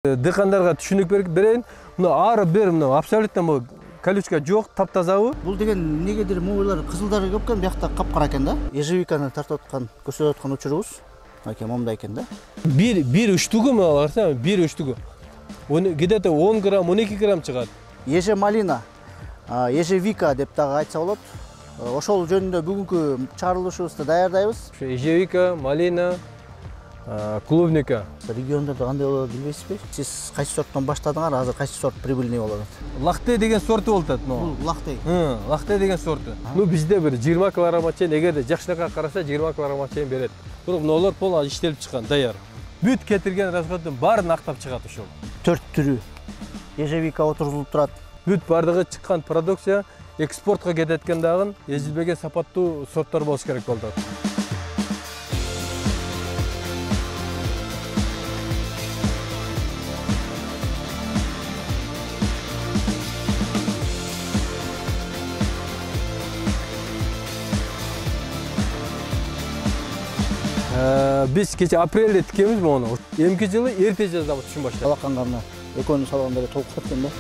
Дыйкандарга түшүнүк берейин. Мына ары бер мына абсолютно бул колючка жок, таптазабы. Бул деген негедир муулар кызылдары көп экен, биякта капкара экен да. Ежевиканы тартып аткан, көрсөтүп аткан учурубуз аке момундай экен да. Бир үчтүгү мына карасаң, бир үчтүгү. Где-то 10 грамм, 12 грамм чыгат. Еже малина, ежевика деп дагы айтса болот. Ошол жөнүндө бүгүнкү чыгарылышыбызды даярдайбыз. Ежевика, малина, клубника. Региондордо кандай болот билбейсизби? Сиз кайсы сорттон баштадыңар, азыр кайсы сорт прибыльный болот? Лахте деген сорту болот атат. Бул лахте. Лахте деген сорту. Бизде бир 20 килограмма чейин, эгерде жакшынакай караса 20 килограмма чейин берет. Бирок мыналар пол иштелип чыккан, даяр. Бүт кетирген расходдун баарын актап чыгат ошол. 4 түрү ежевика отурулуп турат. Бүт бардыгы чыккан продукция экспортко кетет экен дагы, эзилбеген сапаттуу сорттор болуш керек болду. Biz kече апрелде тикемиз мону. Эмки жылы эрте жаздабы түшүн баштайт. Алаканга мына экөөнү салганда эле толук кеткен да.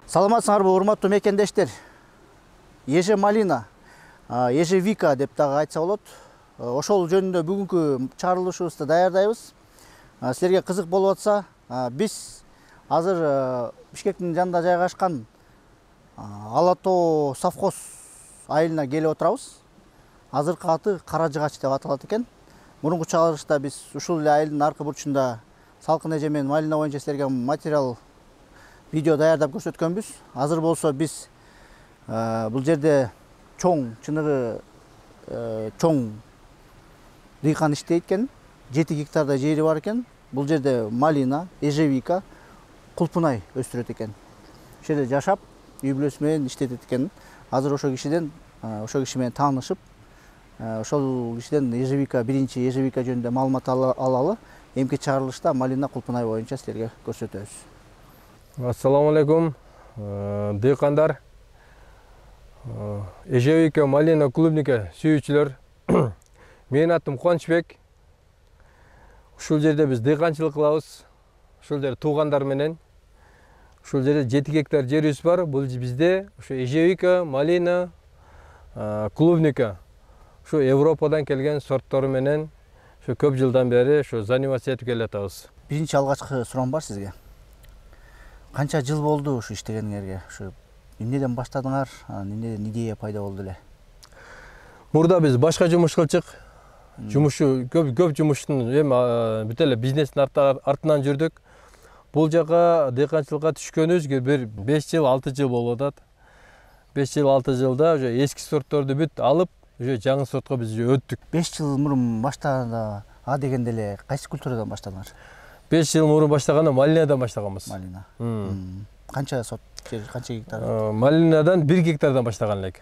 Саламатсыңарбы, урматтуу мекендештер? Еже малина, ежевика деп дагы айтса болот. Ошол жөнүндө бүгүнкү чыгарылышыбызды даярдайбыз. Силерге кызык болуп атса, биз азыр Бишкектин жанында жайгашкан Ала Тоо совхоз айылына келип отурабыз. Азыркы аты Кара Жыгач деп аталат экен. Мурунку чыгарылышта биз ушул эле айылдын аркы бурчунда салкын эже менен малина боюнча силерге материал видео даярдап көрсөткөнбүз. Азыр болсо биз бул жерде чоң, чыныгы чоң дыйкан иштейт экен. 7 гектарда жери бар экен. Бул жерде малина, ежевика, кулпунай өстүрөт экен. Ошол жерде жашап, үй бүлөсү менен иштетет экен. Азыр ошо киши менен таанышып, ошол кишиден ежевика, биринчи ежевика жөнүндө маалымат алалы. Эмки чыгарылышта малина, кулпунай боюнча силерге көрсөтөбүз. Ассаламу алейкум, дыйкандар, ежевика, малина, клубника сүйүүчүлөр. Менин атым Кубанычбек. Ушул жерде биз дыйканчылык кылабыз. Ушул жерде туугандар менен. Ушул жерде 7 гектар жерибиз бар. Бул бизде ошо ежевика, малина, клубника. Ошо Европадан келген сорттор менен ошо көп жылдан бери ошо заниматься этип келатабыз. Биринчи алгачкы суроом бар сизге. Канча жыл болду ушу иштегениңерге? Ушу эмнеден баштадыңар? Эмнеден идея пайда болду эле? Мурда биз башка жумуш кылчык. Жумушу көп жумуштун бүт эле бизнестин артынан жүрдүк. Бул жака дыйканчылыкка түшкөнүбүзгө бир 5 жыл, 6 жыл болуп атат. 5 жыл, 6 жылда уже эски сортторду бүт алып, уже жаңы сортко биз өттүк. 5 жыл мурун баштаганда дегенде эле кайсы культурадан баштадыңар? 5 жыл мурун баштаганда малинадан баштаганбыз. Малина. Канча сорт, канча гектар? Малинадан 1 гектардан баштаган элек.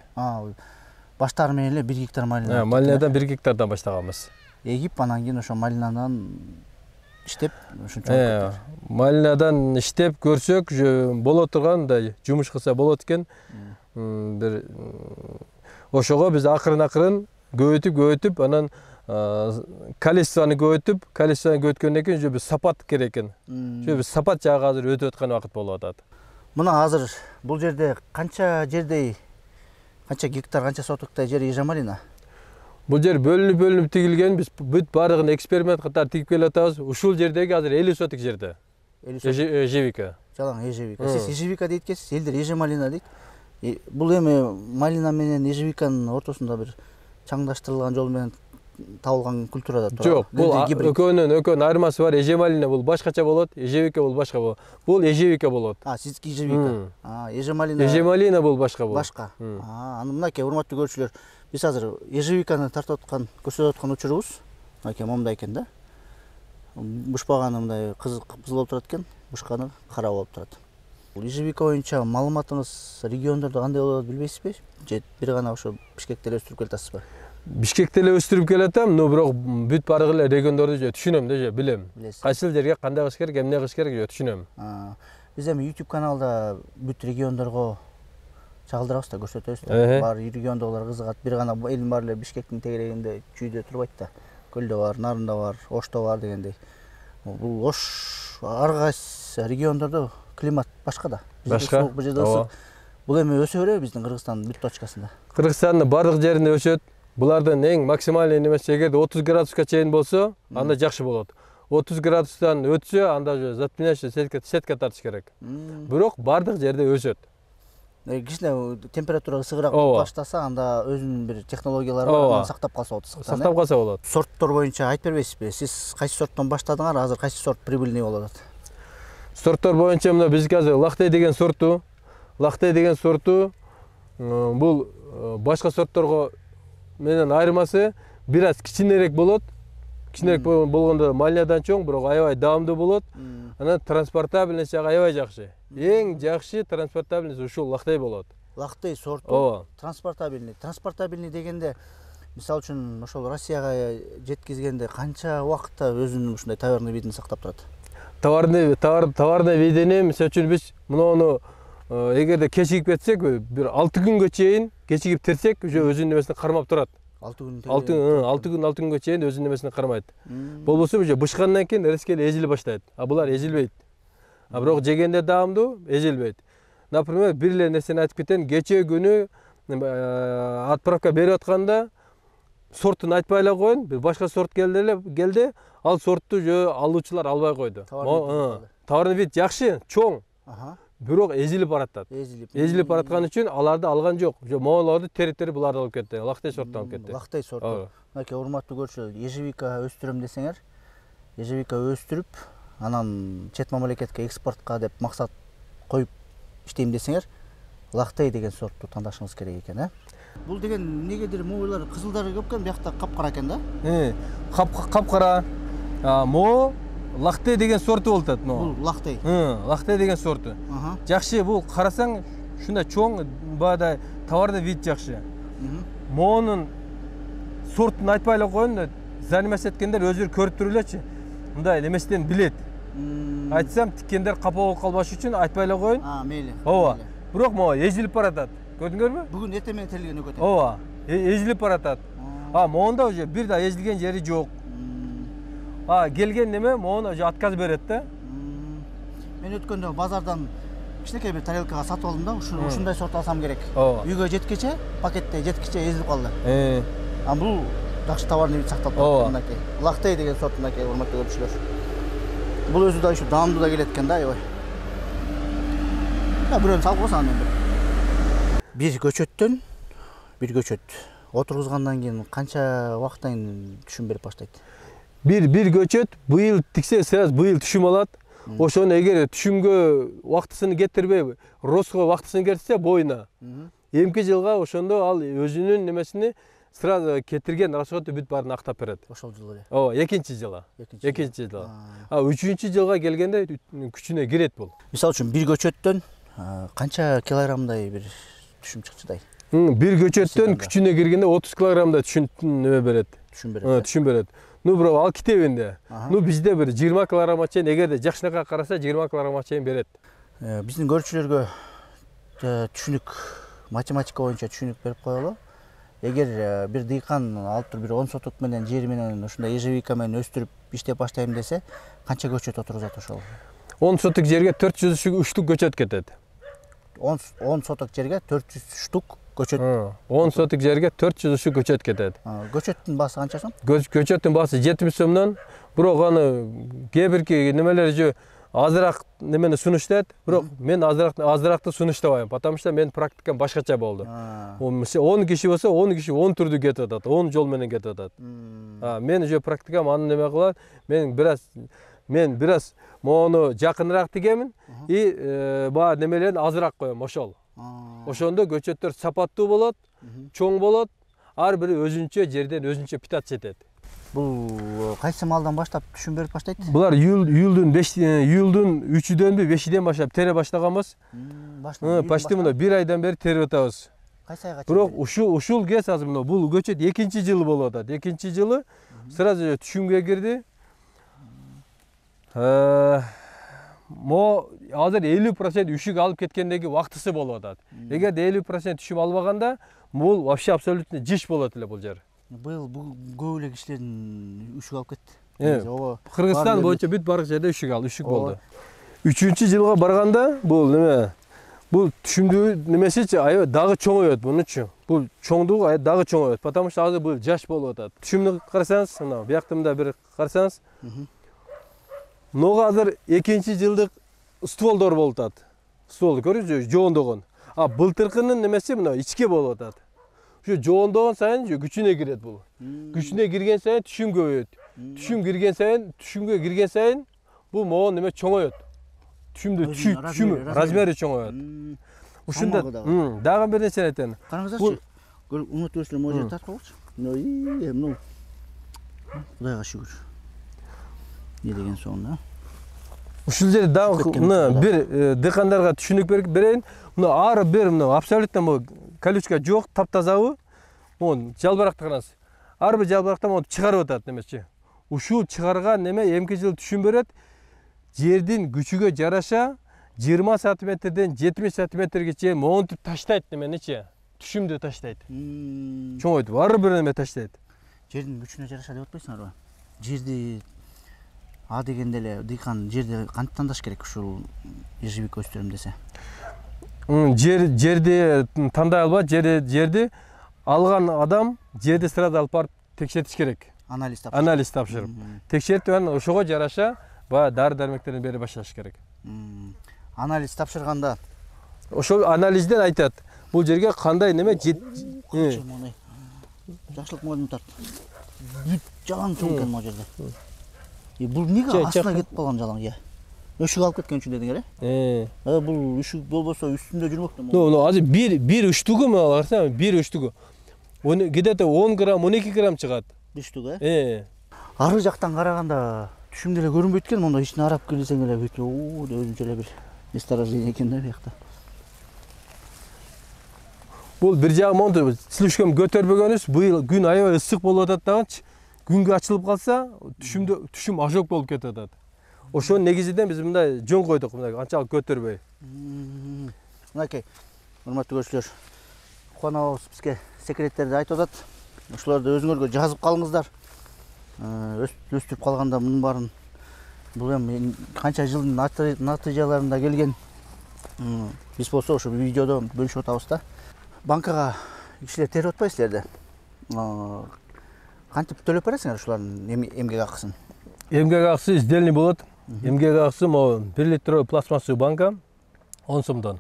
Баштары менен эле 1 гектар малина. Малинадан 1 гектардан баштаганбыз. Эгип анан кийин ошо малинадан иштеп ушунча. Малинадан иштеп көрсөк, боло тургандай жумуш кылса болот экен. Бир ошого биз акырын көбөйтүп, анан количествону көбөйткөндөн кийин уже биз сапат керек экен. Ошо биз сапат жагы азыр өтүп аткан убакыт болуп атат. Мына азыр бул жерде канча гектар, канча сотоктай жер эже малина? Бул жер бөлүнүп тигилген, биз бүт бардыгын эксперимент катары тигип келатабыз. Ушул жердеги азыр 50 соток жерде. Ежевика. Жалаң ежевика. Сиз ежевика дейт экенсиз, элдер эже малина дейт. Бул эми малина менен ежевиканын ортосунда бир чаңдаштырылган жол менен табылган культурада турат. Жок, бул экөөнүн айырмасы бар. Эже малина бул башкача болот, ежевика бул башка болот. Бул ежевика болот. Сиздики ежевика. Эже малина. Эже малина бул башка болот. Башка. Аны мынакей урматтуу көрүүчүлөр, биз азыр ежевиканы тартып аткан, көрсөтүп аткан учурубуз мынакей момундай экен да. Бушпаганы мындай кызыл болуп турат экен, бушканы кара болуп турат. Ежевика боюнча маалыматыңыз региондордо кандай болот билбейсизби? Же бир гана ошо Бишкекте эле өстүрүп келатасызбы? Бишкекте эле өстүрүп келатам, но бирок бүт бардык эле региондорду же түшүнөм да же билем. Кайсыл жерге кандай кылыш керек, эмне кылыш керек же түшүнөм. Биз эми YouTube каналда бүт региондорго чагылдырабыз да, көрсөтөбүз да. Бар региондогулар кызыгат. Бир гана элдин баары эле Бишкектин тегерегинде чүйдө турбайт да. Көлдө бар, Нарында бар, Ошто бар дегендей. Бул Ош ар кайсы региондордо климат башка да. Башка. Бул жерде ысык. Бул эми өсө береби биздин Кыргызстандын бүт точкасында? Кыргызстандын бардык жеринде өсөт. Булардын эң максималный немеси эгерде 30 градуска чейин болсо, анда жакшы болот. 30 градустан өтсө, анда уже затменяющий сетка тартыш керек. Бирок бардык жерде өсөт. Кичине температура ысыгыраак баштаса, анда өзүнүн бир технологиялары бар, сактап калса болот. Сактап калса болот. Сорттор боюнча айтып бербейсизби? Сиз кайсы сорттон баштадыңар, азыр кайсы сорт прибыльный болуп атат? Сорттор боюнча мына бизге азыр Лахтей деген сорту, бул башка сортторго менен айырмасы бир аз кичинерээк болот. Кичинерээк болгондо малиядан чоң, бирок аябай даамдуу болот. Анан транспортабельность аябай жакшы. Эң жакшы транспортабельность ушул Лахтей болот. Лахтей сорту транспортабельный. Транспортабельный дегенде, мисалы үчүн ошол Россияга жеткизгенде канча убакытта өзүнүн ушундай товарный видин сактап турат? Товарный видини мисалы үчүн биз муну эгерде кечигип кетсек, бир 6 күнгө чейин кечигип терсек, уже өзүнүн немесине кармап турат. 6 күнгө чейин өзүнүн немесине кармайт. Болбосо уже бышкандан кийин резко эжиле баштайт. А булар эжилбейт. А бирок жегенде даамдуу, эжилбейт. Например, бир эле нерсени айтып кетейин. Кече күнү отправка берип атканда сортун айтпай эле коюн, бир башка сорт келди, ал сортту алуучулар албай койду. Товарный вид жакшы, чоң. Бирок эжилип баратат. Эжилип бараткан үчүн аларды алган жок. Моолорду терип буларды алып кетти. Лахтей сортун алып кетти. Лахтей сорту. Мынакей урматтуу көрүүчүлөр, ежевика өстүрөм десеңер, ежевика өстүрүп, анан чет мамлекетке экспортко деп максат коюп иштейм десеңер, Лахтей деген сортту тандашыңыз керек экен, Бул деген негедир моолор кызылдары көп экен, биякта капкара экен да? Капкара. Мо Лахтей деген сорту болот. Бул Лахтей. Лахтей деген сорту. Жакшы, бул карасаң, ушундай чоң, бадай товарный вид жакшы. Моонун сортун айтпай эле коюн, заниматься эткендер өздөрү көрүп туруп элечи. Мындай эместен билет. Айтсам, тиккендер капа болуп калбаш үчүн айтпай эле коюн. Мейли. Бирок могу эжилип баратат. Көрдүңөрбү? Бүгүн эртең менен терилген өкөт. Эжилип баратат. Моонда уже бир да эжилген жери жок. Келген неме моуну уже отказ берет да. Мен өткөндө базардан кичинекей бир тарелкага сатып алдым да, ушундай сорт алсам керек. Үйгө жеткиче, пакетте жеткиче эзилип калды. Бул жакшы товарный вид сакталып калды мынакей. Лахтей деген сорт мынакей, урматтуу көрүүчүлөр. Бул өзү да ушу даамдуу да келет экен да, аябай. Бирөөнү салып койсоң анан бир көчөт отургузгандан кийин канча убакыттан кийин түшүм берип баштайт? Бир көчөт быйыл тиксе, сразу быйыл түшүм алат. Ошону эгер түшүмгө убактысын кетирбей, ростко убактысын кетирсе бойуна. Эмки жылга ошондо ал өзүнүн немесини сразу кетирген расходу бүт баарын актап берет. Ошол жылы эле. Экинчи жылы. Үчүнчү жылга келгенде күчүнө кирет бул. Мисалы үчүн бир көчөттөн канча килограммдай бир түшүм чыкчыдай? Бир көчөттөн күчүнө киргенде 30 килограммдай түшүм берет. Түшүм берет. Бирок ал китебинде. Бизде бир 20 килограмма чейин, эгерде жакшынакай караса 20 килограмма чейин берет. Биздин көрүүчүлөргө түшүнүк, математика боюнча түшүнүк берип коелу. Эгер бир дыйкан алып туруп бир 10 соток менен жери менен ушундай ежевика менен өстүрүп иштеп баштайм десе, канча көчөт отургузат ошол? 10 соток жерге 403 штук көчөт кетет. 10 соток жерге 400 штук көчөт. 10 соток жерге 403 көчөт кетет. Көчөттүн баасы канча сом? Көчөттүн баасы 70 сомдон. Бирок аны кээ бирки немелер же азыраак немени сунуштайт. Бирок мен азыракты сунуштабайм, потому что мен практикам башкача болду. 10 киши болсо, 10 киши 10 түрдү кетип атат, 10 жол менен кетип атат. Мен уже практикам аны неме кылат. Мен бир аз мону жакыныраак тигемин и баа немелерин азыраак коем ошол. Ошондо көчөттөр сапаттуу болот, чоң болот, ар бири өзүнчө жерден өзүнчө питаться этет. Бул кайсы малдан баштап түшүм берип баштайт? Булар июлдун 3-дүнбү 5-ден баштап тере баштаганбыз. Почти мына 1 айдан бери терип атабыз. Кайсы айга Бирок ушул кез азыр мына бул көчөт экинчи жылы болуп атат. Экинчи жылы сразу эле түшүмгө кирди. Мо азыр 50% үшүк алып кеткендеги убактысы болуп атат. Эгерде 50% түшүм албаганда, бул вообще абсолютно жиш болот эле бул жер. Быйыл көп эле кишилердин үшүк алып кетти. Кыргызстан боюнча бүт барлык жерде үшүк болду. 3-жылга барганда бул неме? Бул түшүмдүү немесичи аябай дагы чоңойот мунучу. Бул чоңдугу дагы чоңойот, потому что азыр бул жаш болуп атат. Түшүмдү карасаңыз, мына бияктымда бир карасаңыз, мынага азыр экинчи жылдык стволдор болуп атат. Стволду көрүңүзбү, жоондогон. А былтыркынын немеси мына ичке болуп атат. Ушу жоондогон сайын күчүнө кирет бул. Күчүнө кирген сайын түшүм көбөйөт. Түшүмгө кирген сайын бул могу неме чоңойот. Түшүм размери чоңойот. Ушунда дагы бир нерсе айтайын. Караңыздарчы. Умут көрсөлөр могу жерди тарткан болчу. Мына Кудайга шүгүр. Не деген соң, Ушул жерде дагы бир дыйкандарга түшүнүк берейин. Мына ары бир абсолютно колючка жок, таптазабы. Мон жалбыракты караңыз. Ар бир жалбырактан монтип чыгарып атат немечи. Ушул чыгарган неме эмки жыл түшүм берет. Жердин күчүгө жараша 20 сантиметрден 70 сантиметрге чейин монтип таштайт неменичи. Түшүмдү таштайт. Чоңойтуп, ар бир неме таштайт. Жердин күчүнө жараша деп атпайсыңарбы? Жерди дегенде эле дыйкан жерди кантип тандаш керек ушул ежевик өстүрөм десе? Жерди тандай албайт, жерди алган адам жерди сразу алып барып текшертиш керек. Анализ тапшырып. Текшертип анан ошого жараша баягы дары-дармектерин бере башташ керек. Анализ тапшырганда ошол анализден айтат. Бул жерге кандай неме жакшылык мойнун тарт. Бүт жалаң чоң экен могу жерде. Бул эмнеге астына кетип калган жалаң я? Үшүк алып кеткен үчүн дедиңер, Бул үшүк болбосо үстүндө жүрмөктү. Азыр бир үчтүгү мына карасаң, бир үчтүгү. Где-то 10 грамм, 12 грамм чыгат. Үчтүгү, Ары жактан караганда түшүмдө эле көрүнбөйт экен, монда ичине арап кирсең эле бүт өзүнчө эле бир месторождение экен да биякта. Бул бир жагы монтип слишком көтөрбөгөнүбүз, быйыл күн аябай ысык болуп атат дагычы. Күнгө ачылып калса, түшүм ожог болуп кетип атат. Ошонун негизинен биз мындай жөн койдук, мындай анчалык көтөрбөй. Мынакей, урматтуу көрүүчүлөр, Кубанабыз бизге секреттерди айтып атат. Ошолорду өзүңөргө жазып калыңыздар. Өстүрүп калганда мунун баарын бул эми канча жылдын натыйжаларында келген. Биз болсо ошо видеодо бөлүшүп атабыз да. Банкага кишилер терип атпайсыздар да. Кантип төлөп бересиңер ушулардын эмгек акысын? Эмгек акысы издельный болот. Эмгек акысы 1 литровый пластмассовый банка 10 сомдон.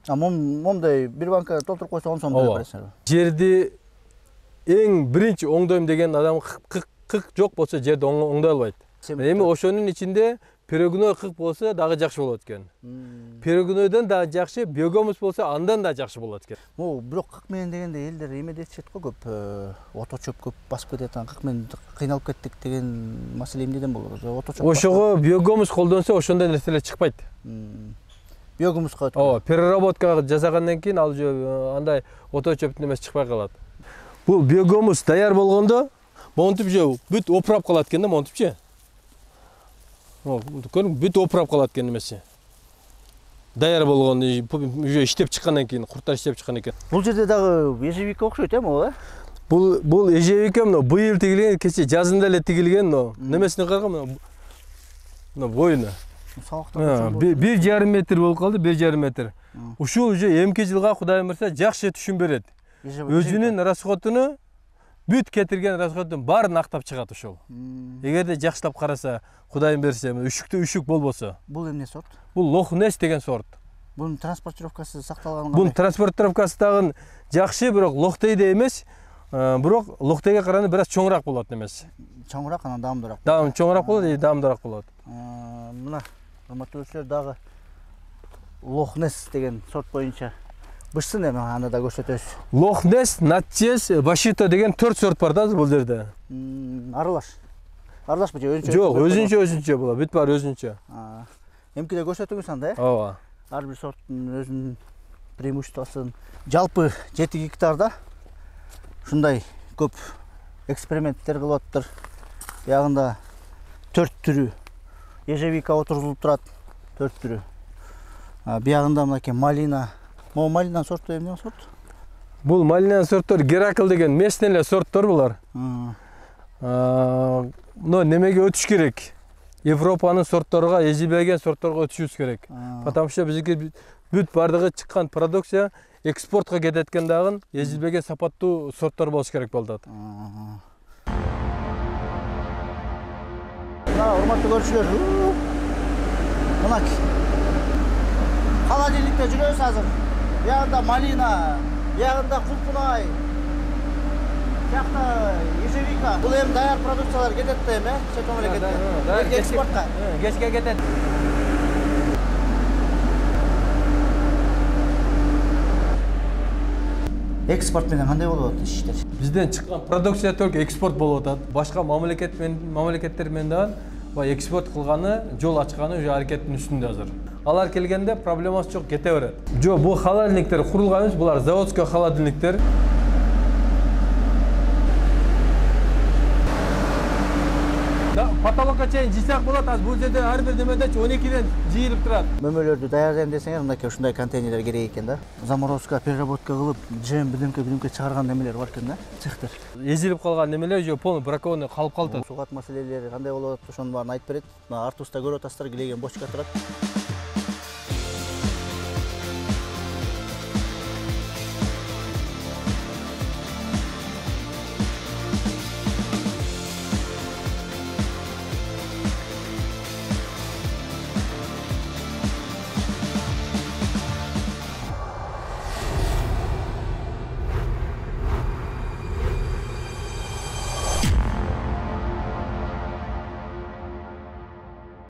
Момдой бир банка толтуруп койсо 10 сом төлөп бересиңерби? Жерди эң биринчи оңдойм деген адам кык жок болсо жерди оңдой албайт. Эми ошонун ичинде перегной кык болсо дагы жакшы болот экен. Перегнойдон дагы жакшы, биогумус болсо андан да жакшы болот экен. Бирок кык менен дегенде элдер эме дешет го көп, ото чөп көп басып кетет, кык менен кыйналып кеттик деген маселе эмнеден болот? Ото чөп. Ошого биогумус колдонсо ошондой нерселер чыкпайт. Биогумуска переработка жасагандан кийин ал андай ото чөптүн эмеси чыкпай калат. Бул биогумус даяр болгондо монтип бүт опурап калат экен да, монтипчи. Көрүң, бүт опурап калат экен немеси. Даяр болгон, уже иштеп чыккандан кийин, курттар иштеп чыккан экен. Бул жерде дагы ежевикке окшойт могу, Бул ежевикке быйыл тигилген, кече жазында эле тигилген, немесине караган, мына боюна. 1,5 метр болуп калды, 1,5 метр. Ушул уже эмки жылга Кудайым берсе жакшы түшүм берет. Өзүнүн расходуну бүт кетирген расходун баарын актап чыгат ошол. Эгерде жакшылап караса, Кудайым берсе, үшүк болбосо. Бул эмне сорт? Бул Лохнес деген сорт. Бунун транспортировкасы сакталган кандай? Бунун транспортировкасы дагы жакшы, бирок Лохтейде эмес, бирок Лохтейге караганда бир аз чоңураак болот эмес. Чоңураак, анан даамдуураак. Чоңураак болот, даамдуураак болот. Мына урматтуу көрүүчүлөр, дагы Лохнес деген сорт боюнча бышсын эми аны да көрсөтөбүз. Лохнес, Натчес, Башито деген 4 сорт бар да бул жерде. Аралашпы же өзүнчө? Жок, өзүнчө болот, бүт баары өзүнчө. Эмкиде көрсөтүңүз анда, Ооба. Ар бир сорттун өзүнүн преимуществосын. Жалпы 7 гектарда ушундай көп эксперименттер кылып атыптыр. Ягында 4 түрү ежевика отурулуп турат, 4 түрү. Биягында мынакей малина. Могу малина сорту эмне сорт? Бул малина сорттор Геракл деген местный эле сорттор булар. Но немеге өтүш керек? Европанын сортторуга, эжибеген сортторго өтүшүбүз керек. Потому что бизге бүт бардыгы чыккан продукция экспортко кететкен дагы эжибеген сапаттуу сорттор болуш керек болуп атат. Урматтуу көрүүчүлөр, мынакей холодильникте жүрөбүз азыр. Биягында малина, биягында кулкунай, биякта ежевика. Бул эми даяр продукциялар кетет да эми, чет мамлекетке. Экспортко. Кечке кетет. Экспорт менен кандай болуп атат иштер? Бизден чыккан продукция только экспорт болуп атат. Башка мамлекеттер менен дагы баягы экспорт кылганы, жол ачканы уже аракеттин үстүндө азыр. Алар келгенде проблемасы жок, кете берет. Жок, бул холодильниктер курулган эмес, булар заводской холодильниктер. Потолокко чейин жыйсак болот, азыр бул жерде ар бир немедечи 12ден жыйылып турат. Мөмөлөрдү даярдайм десеңер, мынакей ушундай контейнерлер керек экен да. Заморозка, переработка кылып, жем бирдемке чыгарган немелер бар экен да, цехтер. Эзилип калган немелер же полный бракованный калып калат. Сугат маселелери кандай болуп атат, ошонун баарын айтып берет. Артыбызда көрүп атасыздар, килеген бочка турат.